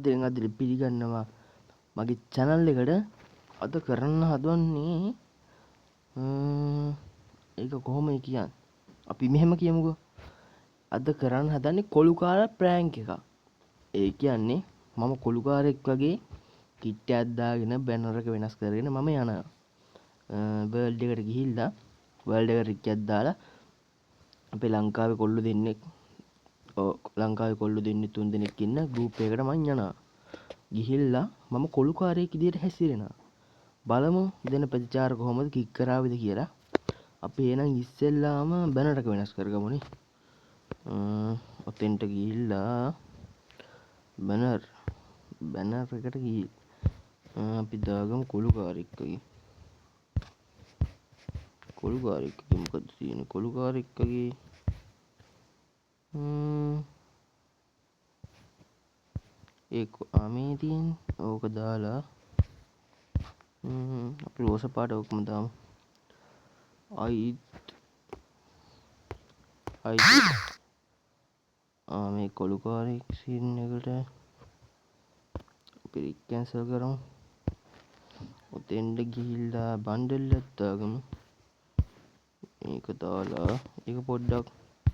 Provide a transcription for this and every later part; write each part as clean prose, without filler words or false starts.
දැන් අද පිළිගන්නවා මගේ channel එකට අද කරන්න හදන්නේ ඒක කොහොමද කියන්නේ අපි මෙහෙම කියමුකෝ අද කරන්න හදන්නේ කොළුකාර prank එකක් ඒ කියන්නේ මම කොළුකාරෙක් වගේ කිට් එකක් දාගෙන බැනර් එක වෙනස් කරගෙන මම යනවා වර්ල්ඩ් එකට ගිහිල්ලා වර්ල්ඩ් එකට රිච්චක් දාලා අපේ ලංකාවේ කොල්ලෝ දෙන්නෙක් ලංකාවේ කොල්ලෝ දෙන්නේ 3 දෙනෙක් ඉන්න ගෲප් එකකට මං යනවා ගිහිල්ලා මම කොළුකාරයෙක් විදියට හැසිරෙනවා බලමු දෙන ප්‍රතිචාර කොහොමද කික් කරාවිද කියලා අපි එහෙනම් ඉස්සෙල්ලාම බැනර් එක වෙනස් කරගමුනේ ඔතෙන්ට ගිහිල්ලා බැනර් එකට ගිහින් අපි දාගමු කොළුකාරයෙක් වගේ මොකද තියෙන්නේ කොළුකාරයෙක් වගේ ඒක මේ තියෙන්නේ ඕක දාලා අපි රෝස පාට ඔක්කොම දාමු අයිත් මේ කොළුකාරයෙක් සීන් එකට අපි කැන්සල් කරමු ඔතෙන්ට ගිහිල්ලා බන්ඩල් එකක් දාගමු මේක දාලා ඒක පොඩ්ඩක්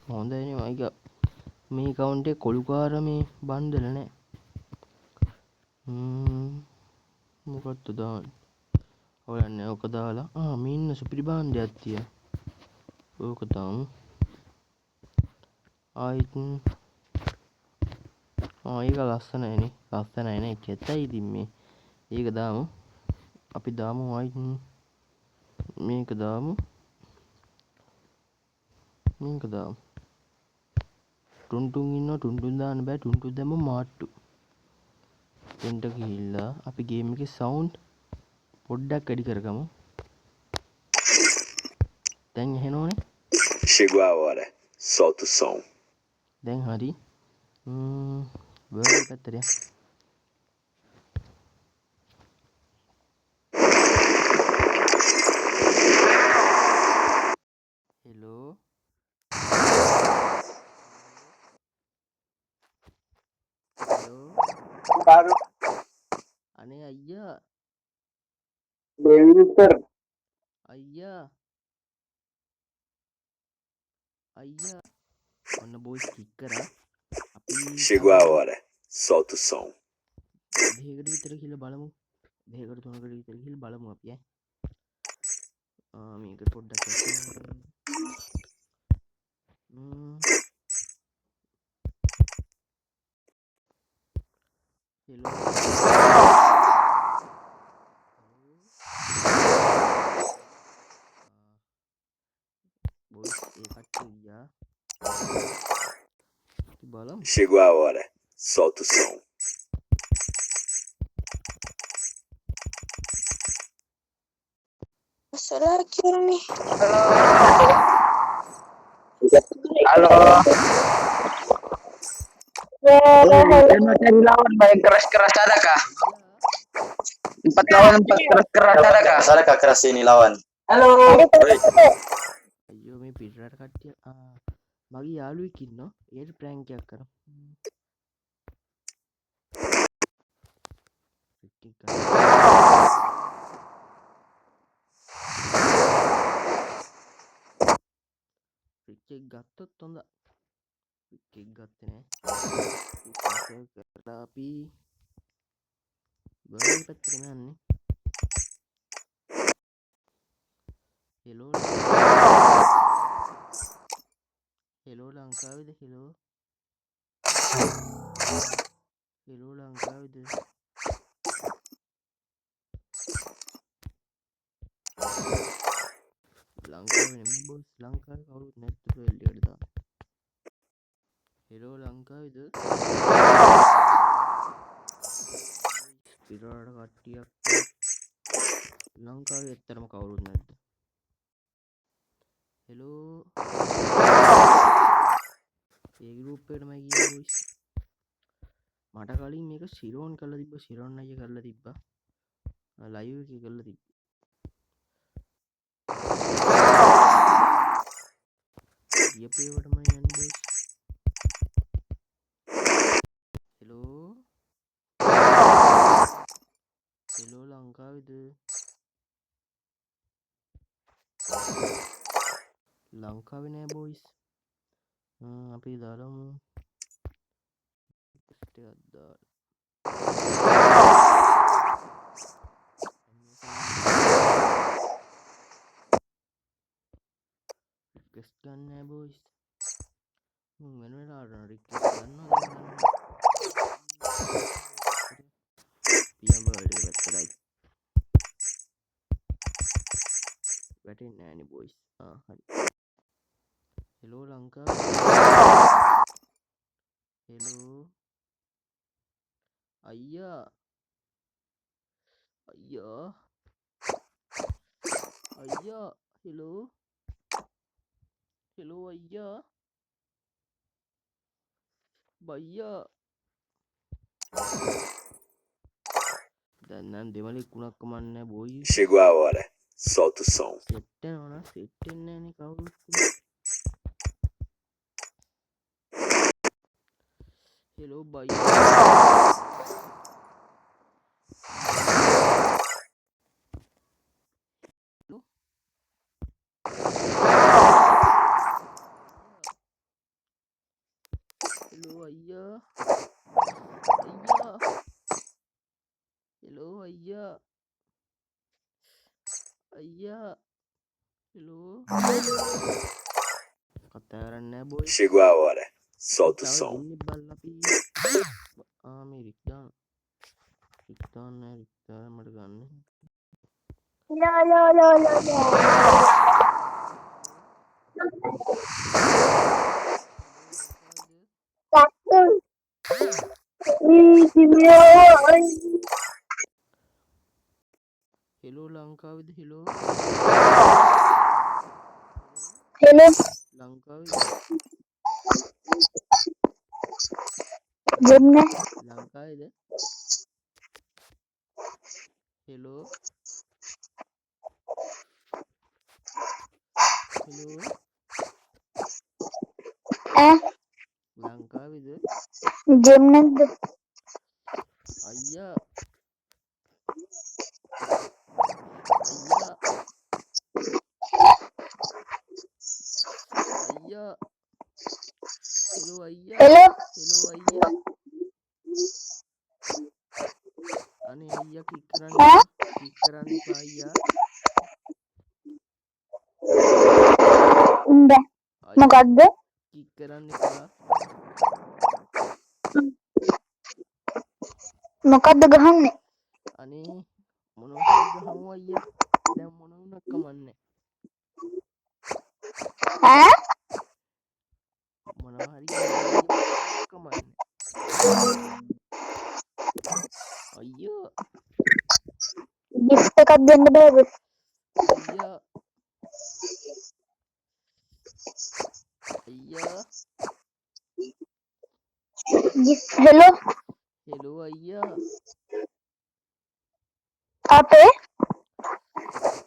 හොඳයි නේ මයික මේ account එකේ කොළුකාර මේ බන්ඩල නැහැ මොකක්ද දාන්නේ හොයන්නේ ඕක දාලා මේ ඉන්න සුපිරි බාණ්ඩයක් තියෙනවා ඕක දාමු ආයිත් ඒක ලස්සනයි නේ කෙතයි ඉතින් මේ ඒක දාමු අපි දාමු ආයිත් මේක දාමු ටුන්ටුන් ඉන්නවා ටුන්ටුන් දාන්න බෑ ටුන්ටුන් දැම්ම මාට්ටු එතෙන්ට ගිහිල්ලා අපි ගේම් එකේ සවුන්ඩ් පොඩ්ඩක් වැඩි කරගමු දැන් එහෙනෝනේ Chegou a hora. Solta o som. දැන් හරි වර්ල්ඩ් පැත්තට හෙලෝ Baru අනේ අයියා Dewister අයියා ඔන්න බොයිස් කික් කරා අපි Chegou a hora. Solta o som. දෙකකට විතර කියලා බලමු දෙකකට තුනකට විතර කියලා බලමු අපි මේක පොඩ්ඩක් හෙලෝ බොයිස් ඒකට ගියා බලමු Chegou a hora. Solta o som. Lagi orang nih. Halo. Mau cari lawan yang keras-keras ada kah? 4 lawan 4 keras-keras ada kah? Ada kah keras ini lawan? Halo. අයියෝ මේ පිටරට කට්ටිය මගේ යාළුවෙක් ඉන්නවා ඒකට ප්‍රෑන්ක් එකක් කරමු රිච් එක ගත්තොත් හොඳයි රිච් එක ගත්තේ නෑ කරලා අපි වර්ල්ඩ් පැත්තට යන්නේ හෙලෝ ලංකාවේද හෙලෝ ලංකාවේද ලංකාවේ නෙමෙයි බොස් ලංකාවේ කවුරුත් නැද්ද වර්ල්ඩ් එකට දාන්න හෙලෝ ලංකාවේද පිටරට කට්ටියක් ලංකාවේ ඇත්තටම කවුරුත් නැද්ද හෙලෝ ඒ ගෲප් එකටම ගියේ බොයිස් මට කලින් මේක සිරෝන් කරලා තිබ්බා සිරෝන් අයියා කරලා තිබ්බා ලයිව් එකේ කරලා තිබ්බා ගියපේවටම යන්නේ බොයිස් හෙලෝ ලංකාවිද ලංකාවේ නෑ බොයිස් අපි දාරමු ටගත්දා රික්වෙස්ට් ගන්න බොයිස් වෙන වෙලාට රික්වෙස්ට් ගන්න පියම්බර්ඩ් එක පැත්තටයි වැටෙන්නේ නෑනේ බොයිස් හරි හෙලෝ ලංකාව හෙලෝ අයියා අයියා අයියා හෙලෝ හෙලෝ අයියා බයියා දැන් නම් දෙමළෙක් වුණක් කමන්නේ බොයි Chegou a hora. Solta o som. Set වෙනවා සෙට් වෙන්නේ නෑනේ කවුරුත් හෙලෝ බයියා හෙලෝ අයියා අයියා හෙලෝ අයියා අයියා හෙලෝ කතා කරන්නේ නෑ බොයි Chegou a hora. Solta o som. ඉන්නේ බල්ලා අපි මේ රික් දාන්න නෑ රික් දාලා මට ගන්න හෙලෝ ලංකාවේද හෙලෝ Hello, ලංකාවේ Jemna. ලංකාවේද හෙලෝ හෙලෝ ලංකාවේද Jemna. අයියා අයියා අයියා හෙලෝ අයියා Hello. හෙලෝ අයියා අනේ අයියා කික් කරන්න එපා අයියා Inda. මොකක්ද? කික් කරන්න එපා මොකක්ද ගහන්නේ? අනේ මොනවා හරි ගහමු අයියා දැන් මොන වුණත් කමන්නේ ඈ? මොනවා හරි ගහමු කමන්නේ අයියා gift එකක් දෙන්න බෑද? අයියා අයියා Hello. හෙලෝ අයියා අපේ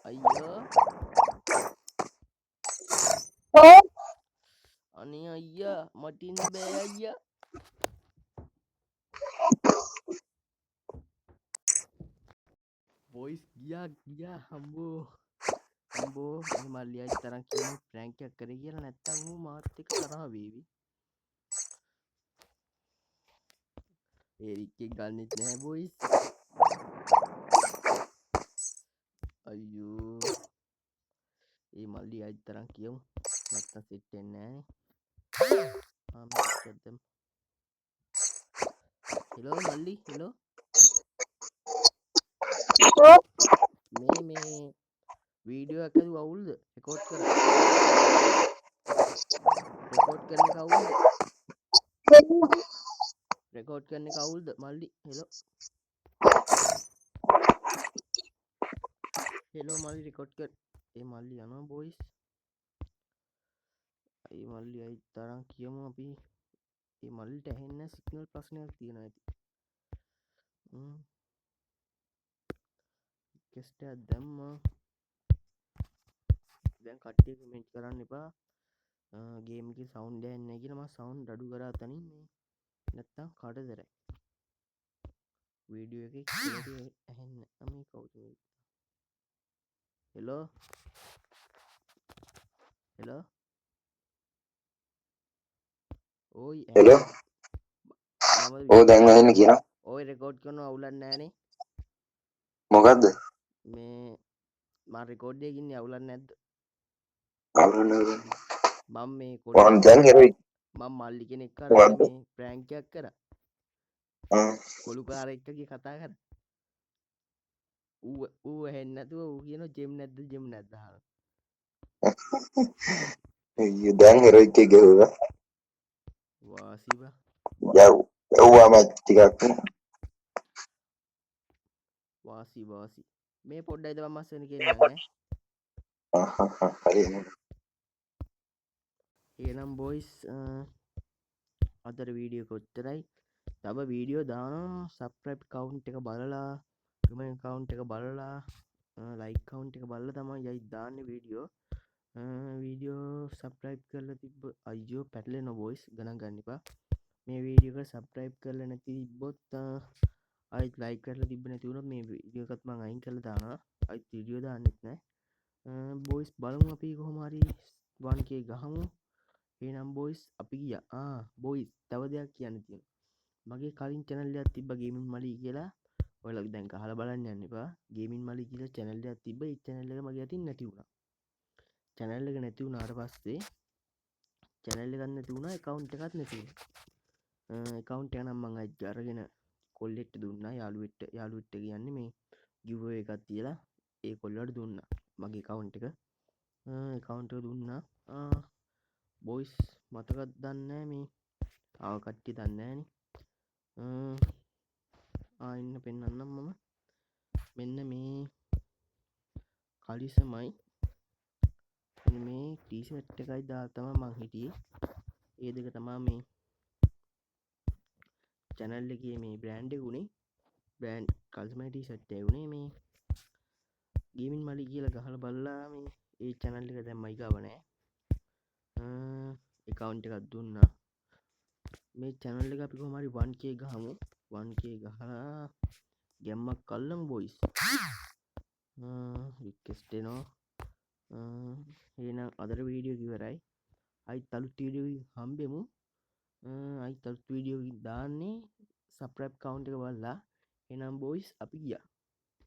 අයියා ඔව් අනේ අයියා මට ඉන්න බෑ අයියා වොයිස් ගියා හම්බෝ මේ මල්ලි අයිස් තරම් කියන ප්‍රැන්ක් එකක් කරේ කියලා නැත්තම් ඌ මාත් එක්ක තරහ වේවි ඒ රික් එක ගන්නෙත් නැහැ බොයිස් අයියෝ ඒ මල්ලි අයිස් තරම් කියමු නැත්තම් සෙට් වෙන්නේ නෑනේ හෙලෝ මල්ලි හෙලෝ ඔව් මේ වීඩියෝ එක අවුල්ද රෙකෝඩ් කරන රෙකෝඩ් කරන එක අවුල්ද මල්ලි හෙලෝ මල්ලි රෙකෝඩ් කර ඒ මල්ලි යනවා බොයිස් ඒ මල්ලි අයි තරම් කියමු අපි ඒ මල්ලිට ඇහෙන්නේ සිග්නල් ප්‍රශ්නයක් තියෙනවා ඇති රික්වෙස්ට් එකක් දැම්මා දැන් කට්ටිය කමෙන්ට් කරන්න එපා ගේම් එකේ සවුන්ඩ් එකක් නැහැ කියලා මම සවුන්ඩ් අඩු කරා තනින් මේ නැත්තම් කඩදරයි වීඩියෝ එක ඇහෙන්න මේ කවුද හෙලෝ හෙලෝ ඕයි හෙලෝ මම ඕ දැන් ඇහෙන්නේ කියනවා ඔය රෙකෝඩ් කරන අවුලක් නෑනේ මොකද්ද මේ මා රෙකෝඩ් එකකින් ඉන්නේ අවුලක් නැද්ද අවුලක් මම මේ මම දැන් හෙරුයි මම මල්ලි කෙනෙක් අරගෙන මොකද්ද මේ ප්‍රෑන්ක් එකක් කරා කොළුකාර එක්කගේ කතා කර ඌ ඇහෙන්නේ නැතුව ඌ කියනවා ජෙම් නැද්ද අහලා අයියෝ දැන් හෙරුයි කිව්වා වාසි බා යව්වා මැච් ටිකක් වාසි මේ පොඩ්ඩයි තව මස් වෙන කියන්නේ හරි එහෙනම් බොයිස් අදට වීඩියෝ කොච්චරයි තව වීඩියෝ දානවා සබ්ස්ක්‍රයිබ් කවුන්ට් එක බලලා කමෙන්ට් කවුන්ට් එක බලලා ලයික් කවුන්ට් එක බලලා තමයි යයි දාන්නේ වීඩියෝ සබ්ස්ක්‍රයිබ් කරලා තිබ්බ අයියෝ පැටලෙනවා බොයිස් ගණන් ගන්න එපා මේ වීඩියෝ එක සබ්ස්ක්‍රයිබ් කරලා නැති තිබ්බොත් අයිත් ලයික් කරලා තිබ්බ නැති වුණොත් මේ වීඩියෝ එකත් මම අයින් කරලා දානවා අයිත් වීඩියෝ දාන්නෙත් නැහැ බොයිස් බලමු අපි කොහොම හරි 1k ගහමු එහෙනම් බොයිස් අපි ගියා බොයිස් තව දෙයක් කියන්න තියෙනවා මගේ කලින් channel එකක් තිබ්බා ගේමින් මලී කියලා ඔයාලා දැන් අහලා බලන්න යන්න එපා ගේමින් මලී කියලා channel එකක් තිබ්බා ඒ channel එක මගේ අතින් නැති වුණා channel එක නැති වුණාට පස්සේ channel එකක් නැති වුණා account එකක් නැති වුණා account එක නම් මම අරගෙන කොල්ලෙක්ට දුන්නා යාළුවෙක්ට කියන්නේ මේ giveaway එකක් තියලා ඒ කොල්ලට දුන්නා මගේ account එක account එක දුන්නා බොයිස් මතකත් දන්නේ මේ ආව කට්ටිය දන්නේ නෑනේ ඉන්න පෙන්නන්නම් මම මෙන්න මේ කලිසමයි මේ ටීෂර්ට් එකයි දාලා තමයි මං හිටියේ ඒ දෙක තමයි මේ channel එකේ මේ බ්‍රෑන්ඩ් එක උනේ බ්‍රෑන්ඩ් කලිසමයි ටීෂර්ට් එක උනේ මේ ගේමින් මලි කියලා ගහලා බලලා මේ ඒ channel එක දැන් මයි ගාව නෑ account එකක් දුන්නා මේ channel එක අපි කොහොම හරි 1k ගහමු 1k ගහලා ගැම්මක් කල්ලමු බොයිස් රික්වෙස්ට් එනවා එහෙනම් අදට වීඩියෝ එක ඉවරයි අයිත් අලුත් වීඩියෝ එකකින් හම්බෙමු අයිත් අලුත් වීඩියෝ එකකින් දාන්නේ සබ්ස්ක්‍රයිබ් කවුන්ට් එක බලලා එහෙනම් බොයිස් අපි ගියා